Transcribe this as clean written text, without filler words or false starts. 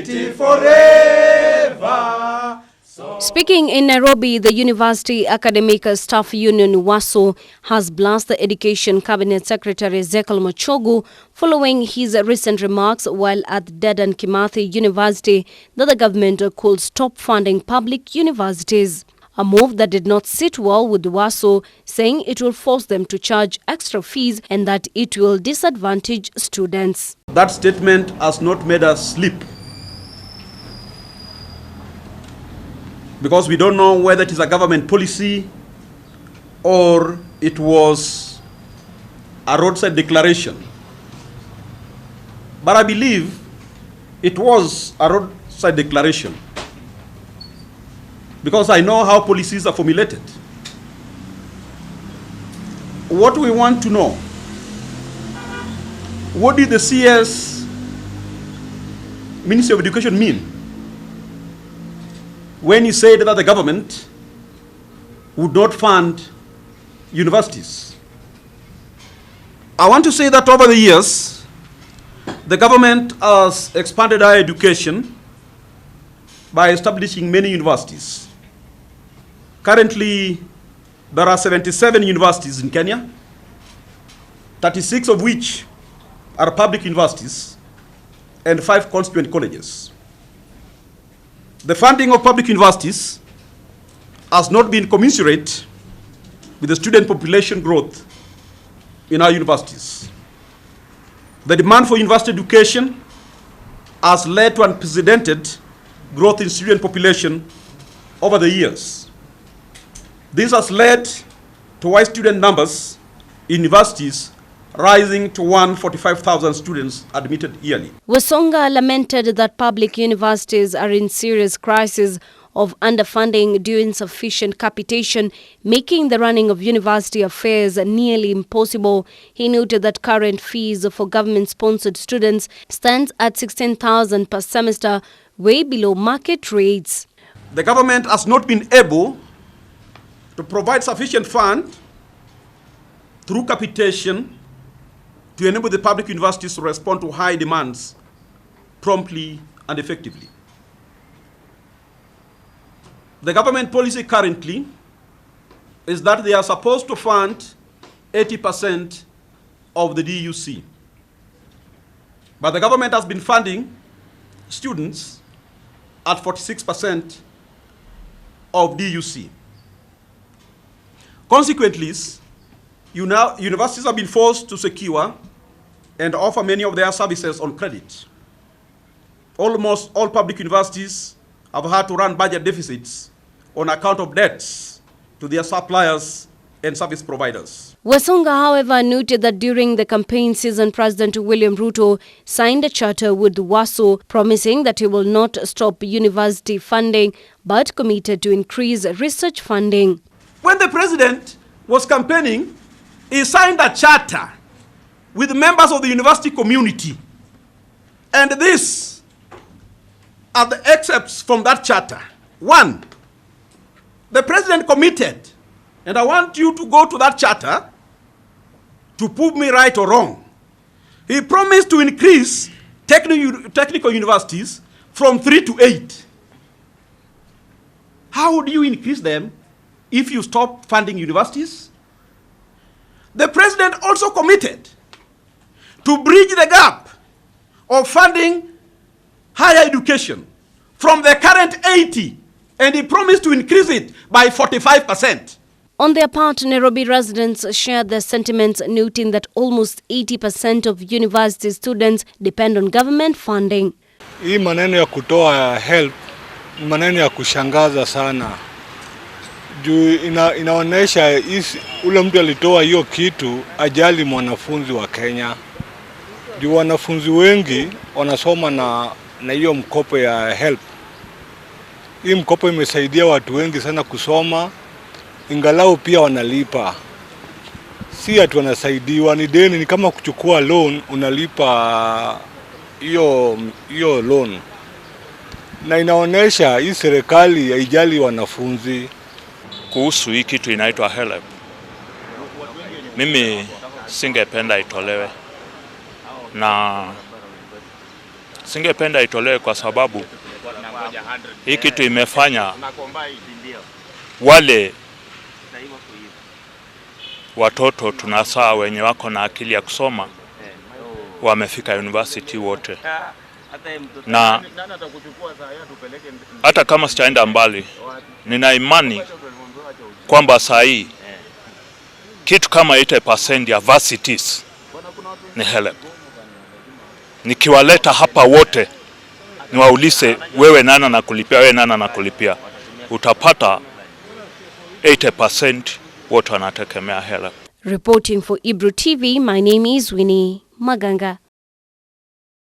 city forever. Speaking in Nairobi, the University Academic Staff Union Uasu has blasted the Education Cabinet Secretary Ezekiel Machogu following his recent remarks while at Dedan Kimathi University that the government could stop funding public universities. A move that did not sit well with Uasu, saying it will force them to charge extra fees and that it will disadvantage students. That statement has not made us sleep, because we don't know whether it is a government policy or it was a roadside declaration. But I believe it was a roadside declaration, because I know how policies are formulated. What we want to know, what did the CS Ministry of Education mean when he said that the government would not fund universities? I want to say that over the years, the government has expanded higher education by establishing many universities. Currently, there are 77 universities in Kenya, 36 of which are public universities, and 5 constituent colleges. The funding of public universities has not been commensurate with the student population growth in our universities. The demand for university education has led to unprecedented growth in student population over the years. This has led to high student numbers in universities rising to 145,000 students admitted yearly. Wesonga lamented that public universities are in serious crisis of underfunding due insufficient capitation, making the running of university affairs nearly impossible. He noted that current fees for government-sponsored students stands at 16,000 per semester, way below market rates. The government has not been able to provide sufficient fund through capitation to enable the public universities to respond to high demands promptly and effectively. The government policy currently is that they are supposed to fund 80% of the DUC. But the government has been funding students at 46% of DUC. Consequently, universities have been forced to secure and offer many of their services on credit. Almost all public universities have had to run budget deficits on account of debts to their suppliers and service providers. Wesonga, however, noted that during the campaign season, President William Ruto signed a charter with Uasu promising that he will not stop university funding but committed to increase research funding. When the president was campaigning, he signed a charter with members of the university community. And these are the excerpts from that charter. 1, the president committed, and I want you to go to that charter to prove me right or wrong. He promised to increase technical universities from 3 to 8. How would you increase them if you stop funding universities? The president also committed to bridge the gap of funding higher education from the current 80, and he promised to increase it by 45%. On their part, Nairobi residents shared their sentiments, noting that almost 80% of university students depend on government funding. Hii maneno ya kutoa help, maneno ya kushangaza sana. Juu inaonesha ule mtu alitoa hiyo kitu ajali mwanafunzi wa Kenya. Juu wanafunzi wengi wanasoma na hiyo mkopo ya help. Hii mkopo imesaidia watu wengi sana kusoma, ingalau pia wanalipa. Si ati wanasaidiwa, ni deni, ni kama kuchukua loan, unalipa hiyo loan. Na inaonesha hii serikali haijali wanafunzi. Kuhusu hii kitu inaitwa help, mimi singependa itolewe, na Singependa itolewe kwa sababu hii kitu imefanya wale watoto tunasaa wenye wako na akili ya kusoma wamefika university wote. Na hata kama sijaenda mbali, nina imani kwamba saa hii kitu kama 80% ya varsities ni HELB. Nikiwaleta hapa wote niwaulize wewe nana na kulipia, wewe nana na kulipia, utapata 80% wote wanategemea HELB. Reporting for Ibru TV, my name is Winnie Maganga.